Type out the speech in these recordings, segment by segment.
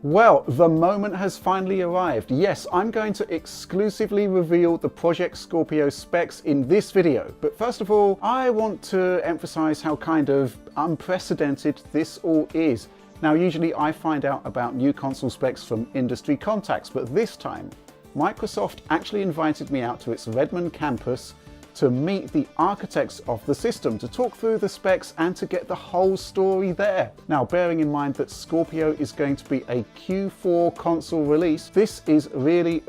Well, the moment has finally arrived. Yes, I'm going to exclusively reveal the Project Scorpio specs in this video. But first of all, I want to emphasize how kind of unprecedented this all is. Now, usually I find out about new console specs from industry contacts, but this time, Microsoft actually invited me out to its Redmond campus to meet the architects of the system, to talk through the specs and to get the whole story there. Now, bearing in mind that Scorpio is going to be a Q4 console release, this is really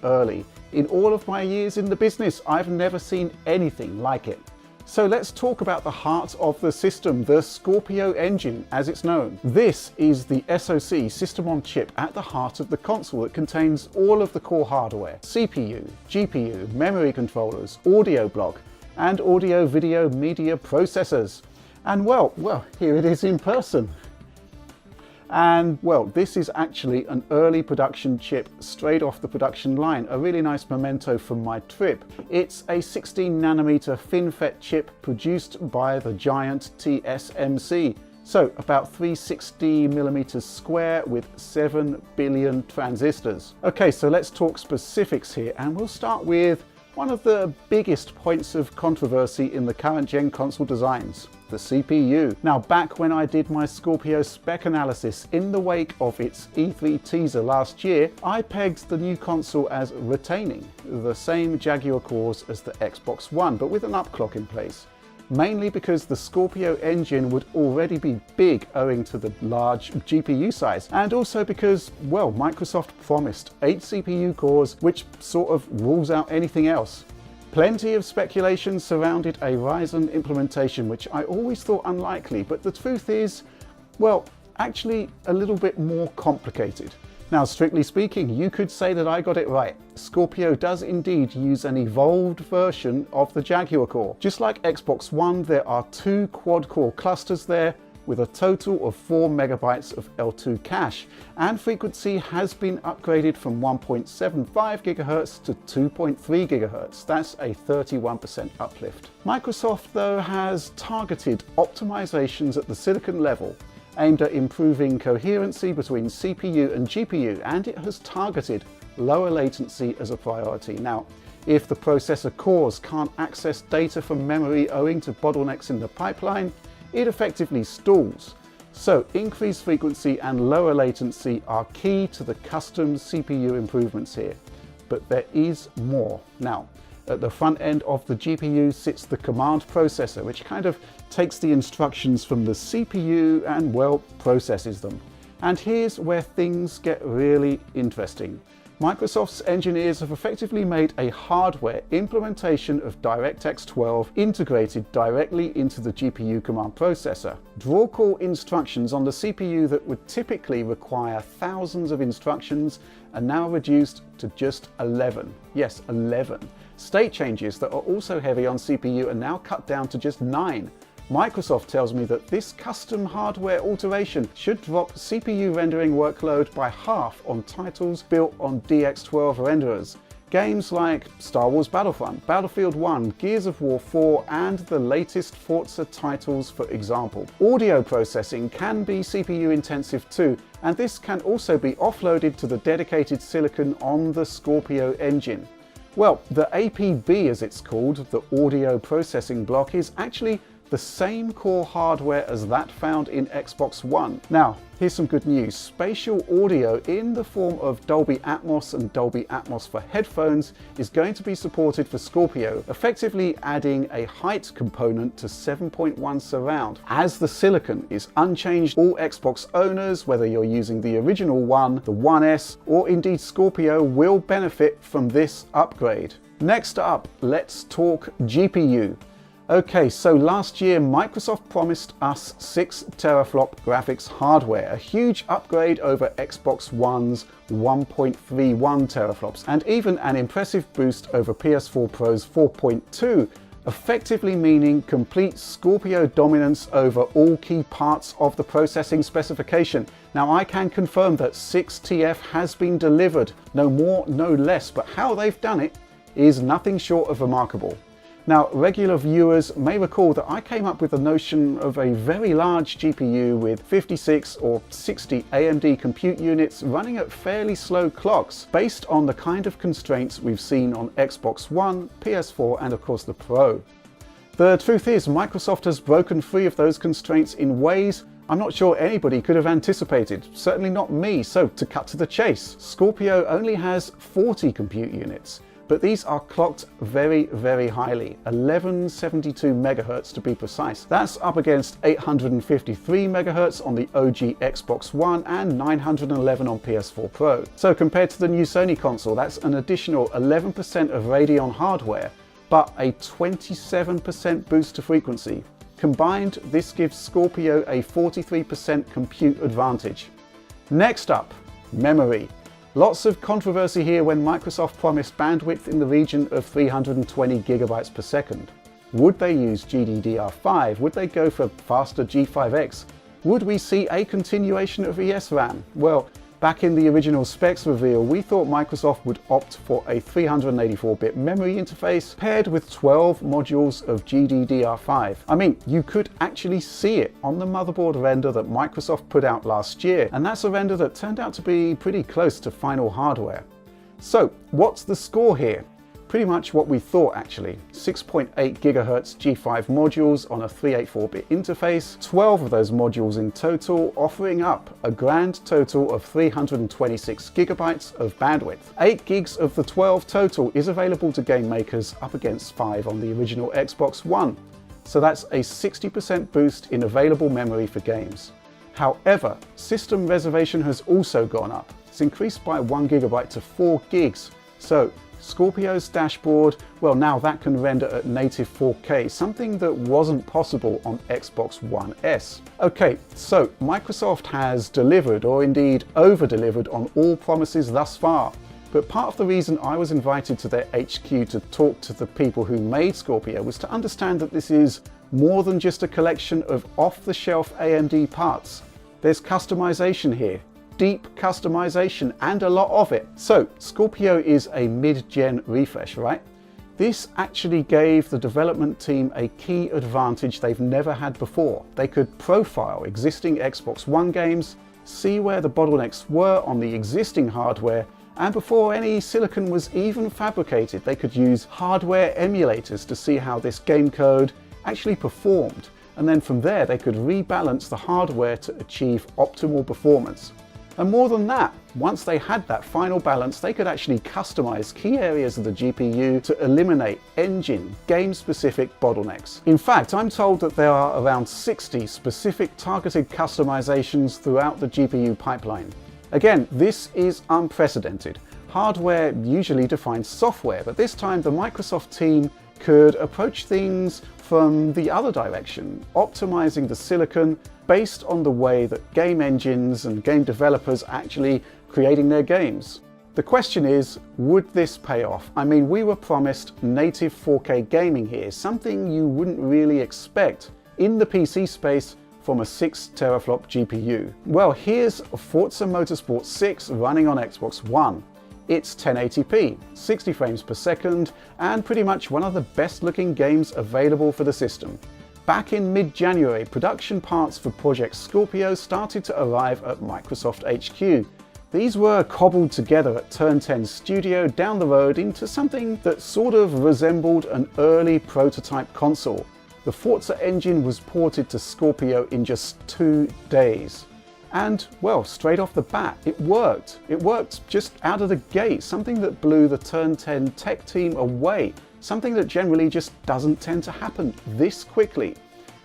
early. In all of my years in the business, I've never seen anything like it. So let's talk about the heart of the system, the Scorpio engine as it's known. This is the SoC, system on chip, at the heart of the console that contains all of the core hardware: CPU, GPU, memory controllers, audio block, and audio video media processors. And well, here it is in person. And well, this is actually an early production chip straight off the production line, a really nice memento from my trip. It's a 16nm FinFET chip produced by the giant TSMC. So about 360mm square with 7 billion transistors. Okay, so let's talk specifics here, and we'll start with one of the biggest points of controversy in the current gen console designs: the CPU. Now, back when I did my Scorpio spec analysis in the wake of its E3 teaser last year, I pegged the new console as retaining the same Jaguar cores as the Xbox One, but with an upclock in place. Mainly because the Scorpio engine would already be big owing to the large GPU size, and also because, well, Microsoft promised 8 CPU cores, which sort of rules out anything else. Plenty of speculation surrounded a Ryzen implementation, which I always thought unlikely, but the truth is, well, actually a little bit more complicated. Now, strictly speaking, you could say that I got it right. Scorpio does indeed use an evolved version of the Jaguar core. Just like Xbox One, there are 2 quad-core clusters there, with a total of 4 MB of L2 cache, and frequency has been upgraded from 1.75 GHz to 2.3 GHz. That's a 31% uplift. Microsoft, though, has targeted optimizations at the silicon level, aimed at improving coherency between CPU and GPU, and it has targeted lower latency as a priority. Now, if the processor cores can't access data from memory owing to bottlenecks in the pipeline, it effectively stalls. So increased frequency and lower latency are key to the custom CPU improvements here. But there is more. Now, at the front end of the GPU sits the command processor, which kind of takes the instructions from the CPU and, well, processes them. And here's where things get really interesting. Microsoft's engineers have effectively made a hardware implementation of DirectX 12 integrated directly into the GPU command processor. Draw call instructions on the CPU that would typically require thousands of instructions are now reduced to just 11. Yes, 11. State changes that are also heavy on CPU are now cut down to just 9. Microsoft tells me that this custom hardware alteration should drop CPU rendering workload by half on titles built on DX12 renderers. Games like Star Wars Battlefront, Battlefield 1, Gears of War 4, and the latest Forza titles, for example. Audio processing can be CPU intensive too, and this can also be offloaded to the dedicated silicon on the Scorpio engine. Well, the APB, as it's called, the audio processing block, is actually the same core hardware as that found in Xbox One. Now, here's some good news. Spatial audio in the form of Dolby Atmos and Dolby Atmos for headphones is going to be supported for Scorpio, effectively adding a height component to 7.1 surround. As the silicon is unchanged, all Xbox owners, whether you're using the original one, the One S, or indeed Scorpio, will benefit from this upgrade. Next up, let's talk GPU. Okay, so last year Microsoft promised us 6 teraflop graphics hardware, a huge upgrade over Xbox One's 1.31 teraflops, and even an impressive boost over PS4 Pro's 4.2, effectively meaning complete Scorpio dominance over all key parts of the processing specification. Now, I can confirm that 6TF has been delivered, no more, no less, but how they've done it is nothing short of remarkable. Now, regular viewers may recall that I came up with the notion of a very large GPU with 56 or 60 AMD compute units running at fairly slow clocks, based on the kind of constraints we've seen on Xbox One, PS4, and of course the Pro. The truth is, Microsoft has broken free of those constraints in ways I'm not sure anybody could have anticipated, certainly not me. So to cut to the chase, Scorpio only has 40 compute units, but these are clocked very, very highly, 1172 MHz to be precise. That's up against 853 MHz on the OG Xbox One and 911 on PS4 Pro. So compared to the new Sony console, that's an additional 11% of Radeon hardware, but a 27% boost to frequency. Combined, this gives Scorpio a 43% compute advantage. Next up, memory. Lots of controversy here when Microsoft promised bandwidth in the region of 320 gigabytes per second. Would they use GDDR5? Would they go for faster G5X? Would we see a continuation of ESRAM? Well, back in the original specs reveal, we thought Microsoft would opt for a 384-bit memory interface paired with 12 modules of GDDR5. I mean, you could actually see it on the motherboard render that Microsoft put out last year, and that's a render that turned out to be pretty close to final hardware. So, what's the score here? Pretty much what we thought actually. 6.8 GHz G5 modules on a 384-bit interface, 12 of those modules in total, offering up a grand total of 326 gigabytes of bandwidth. 8 gigs of the 12 total is available to game makers, up against 5 on the original Xbox One. So that's a 60% boost in available memory for games. However, system reservation has also gone up. It's increased by 1 gigabyte to 4 gigs. So Scorpio's dashboard, well, now that can render at native 4K, something that wasn't possible on Xbox One S. Okay, so Microsoft has delivered, or indeed over-delivered, on all promises thus far. But part of the reason I was invited to their HQ to talk to the people who made Scorpio was to understand that this is more than just a collection of off-the-shelf AMD parts. There's customization here. Deep customization, and a lot of it. So Scorpio is a mid-gen refresh, right? This actually gave the development team a key advantage they've never had before. They could profile existing Xbox One games, see where the bottlenecks were on the existing hardware, and before any silicon was even fabricated, they could use hardware emulators to see how this game code actually performed. And then from there, they could rebalance the hardware to achieve optimal performance. And more than that, once they had that final balance, they could actually customize key areas of the GPU to eliminate engine, game-specific bottlenecks. In fact, I'm told that there are around 60 specific targeted customizations throughout the GPU pipeline. Again, this is unprecedented. Hardware usually defines software, but this time the Microsoft team could approach things from the other direction, optimizing the silicon based on the way that game engines and game developers are actually creating their games. The question is, would this pay off? I mean, we were promised native 4K gaming here, something you wouldn't really expect in the PC space from a 6 teraflop GPU. Well, here's Forza Motorsport 6 running on Xbox One. It's 1080p, 60 frames per second, and pretty much one of the best looking games available for the system. Back in mid-January, production parts for Project Scorpio started to arrive at Microsoft HQ. These were cobbled together at Turn 10 Studio down the road into something that sort of resembled an early prototype console. The Forza engine was ported to Scorpio in just 2 days. And, well, straight off the bat, it worked. It worked just out of the gate, something that blew the Turn 10 tech team away. Something that generally just doesn't tend to happen this quickly.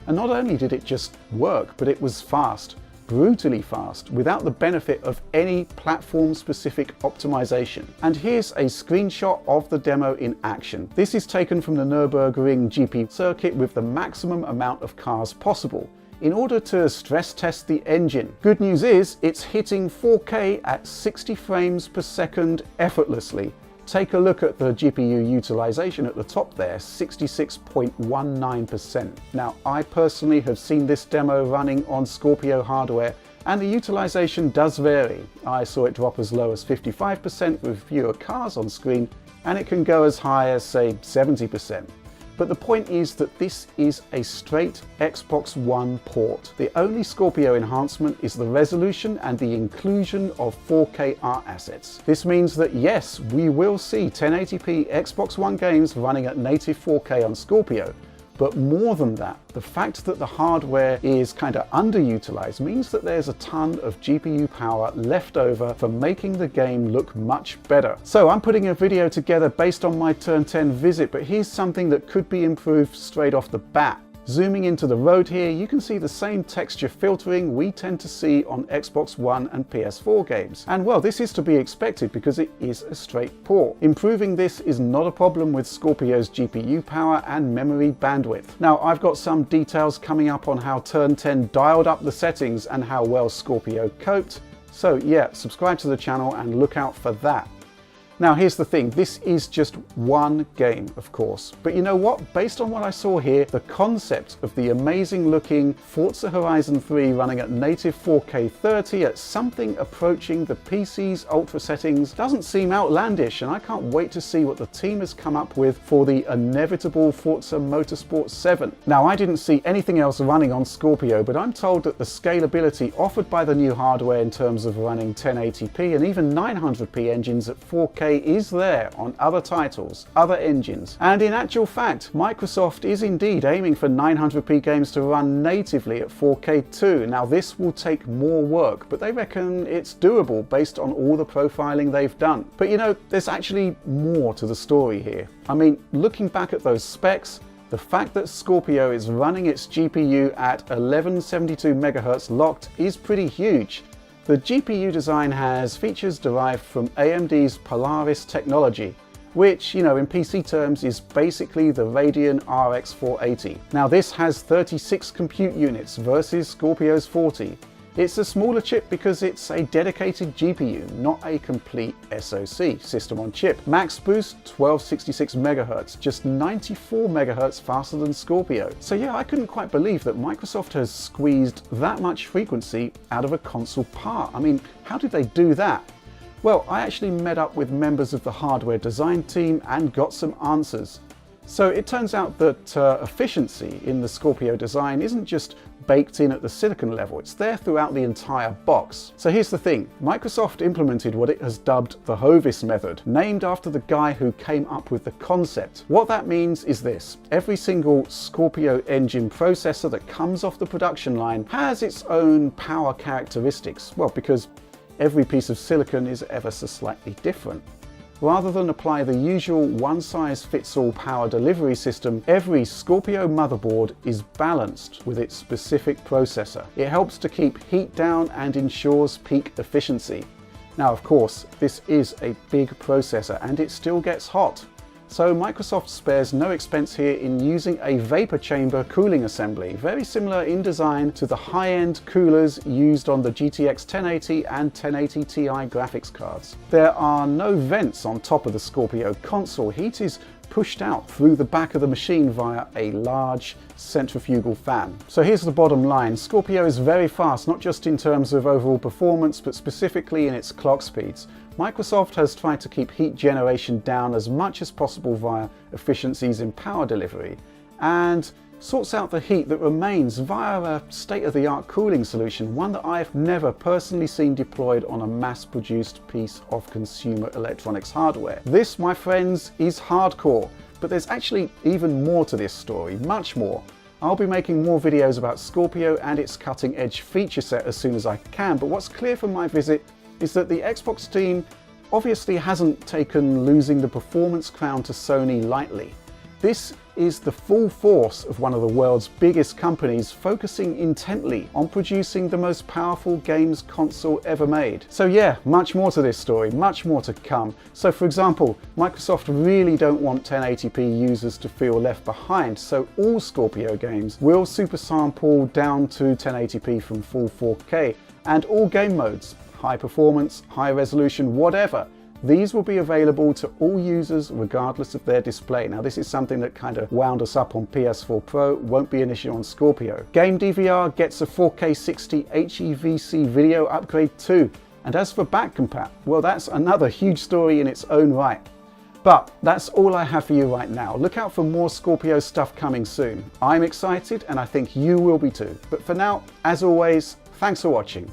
And not only did it just work, but it was fast, brutally fast, without the benefit of any platform-specific optimization. And here's a screenshot of the demo in action. This is taken from the Nürburgring GP circuit with the maximum amount of cars possible, in order to stress test the engine. Good news is, it's hitting 4K at 60 frames per second effortlessly. Take a look at the GPU utilization at the top there, 66.19%. Now, I personally have seen this demo running on Scorpio hardware, and the utilization does vary. I saw it drop as low as 55% with fewer cars on screen, and it can go as high as, say, 70%. But the point is that this is a straight Xbox One port. The only Scorpio enhancement is the resolution and the inclusion of 4K art assets. This means that yes, we will see 1080p Xbox One games running at native 4K on Scorpio. But more than that, the fact that the hardware is kind of underutilized means that there's a ton of GPU power left over for making the game look much better. So I'm putting a video together based on my Turn 10 visit, but here's something that could be improved straight off the bat. Zooming into the road here, you can see the same texture filtering we tend to see on Xbox One and PS4 games. And well, this is to be expected because it is a straight port. Improving this is not a problem with Scorpio's GPU power and memory bandwidth. Now, I've got some details coming up on how Turn 10 dialed up the settings and how well Scorpio coped. So yeah, subscribe to the channel and look out for that. Now here's the thing, this is just one game, of course, but you know what? Based on what I saw here, the concept of the amazing looking Forza Horizon 3 running at native 4K 30 at something approaching the PC's ultra settings doesn't seem outlandish, and I can't wait to see what the team has come up with for the inevitable Forza Motorsport 7. Now, I didn't see anything else running on Scorpio, but I'm told that the scalability offered by the new hardware in terms of running 1080p and even 900p engines at 4K is there on other titles, other engines. And in actual fact, Microsoft is indeed aiming for 900p games to run natively at 4K too. Now this will take more work, but they reckon it's doable based on all the profiling they've done. But you know, there's actually more to the story here. I mean, looking back at those specs, the fact that Scorpio is running its GPU at 1172 MHz locked is pretty huge. The GPU design has features derived from AMD's Polaris technology, which, you know, in PC terms is basically the Radeon RX 480. Now this has 36 compute units versus Scorpio's 40. It's a smaller chip because it's a dedicated GPU, not a complete SoC, system on chip. Max boost 1266 MHz, just 94 MHz faster than Scorpio. So yeah, I couldn't quite believe that Microsoft has squeezed that much frequency out of a console part. I mean, how did they do that? Well, I actually met up with members of the hardware design team and got some answers. So it turns out that efficiency in the Scorpio design isn't just baked in at the silicon level, it's there throughout the entire box. So here's the thing, Microsoft implemented what it has dubbed the Hovis method, named after the guy who came up with the concept. What that means is this: every single Scorpio engine processor that comes off the production line has its own power characteristics, well, because every piece of silicon is ever so slightly different. Rather than apply the usual one-size-fits-all power delivery system, every Scorpio motherboard is balanced with its specific processor. It helps to keep heat down and ensures peak efficiency. Now, of course, this is a big processor and it still gets hot. So Microsoft spares no expense here in using a vapor chamber cooling assembly, very similar in design to the high-end coolers used on the GTX 1080 and 1080 Ti graphics cards. There are no vents on top of the Scorpio console. Heat is pushed out through the back of the machine via a large centrifugal fan. So here's the bottom line. Scorpio is very fast, not just in terms of overall performance, but specifically in its clock speeds. Microsoft has tried to keep heat generation down as much as possible via efficiencies in power delivery, and sorts out the heat that remains via a state-of-the-art cooling solution, one that I've never personally seen deployed on a mass-produced piece of consumer electronics hardware. This, my friends, is hardcore, but there's actually even more to this story, much more. I'll be making more videos about Scorpio and its cutting-edge feature set as soon as I can, but what's clear from my visit is that the Xbox team obviously hasn't taken losing the performance crown to Sony lightly. This is the full force of one of the world's biggest companies focusing intently on producing the most powerful games console ever made. So yeah, much more to this story, much more to come. So for example, Microsoft really don't want 1080p users to feel left behind, so all Scorpio games will super sample down to 1080p from full 4K, and all game modes, high performance, high resolution, whatever, these will be available to all users regardless of their display. Now this is something that kind of wound us up on PS4 Pro, won't be an issue on Scorpio. Game DVR gets a 4K 60 HEVC video upgrade too. And as for back compat, well, that's another huge story in its own right. But that's all I have for you right now. Look out for more Scorpio stuff coming soon. I'm excited and I think you will be too. But for now, as always, thanks for watching.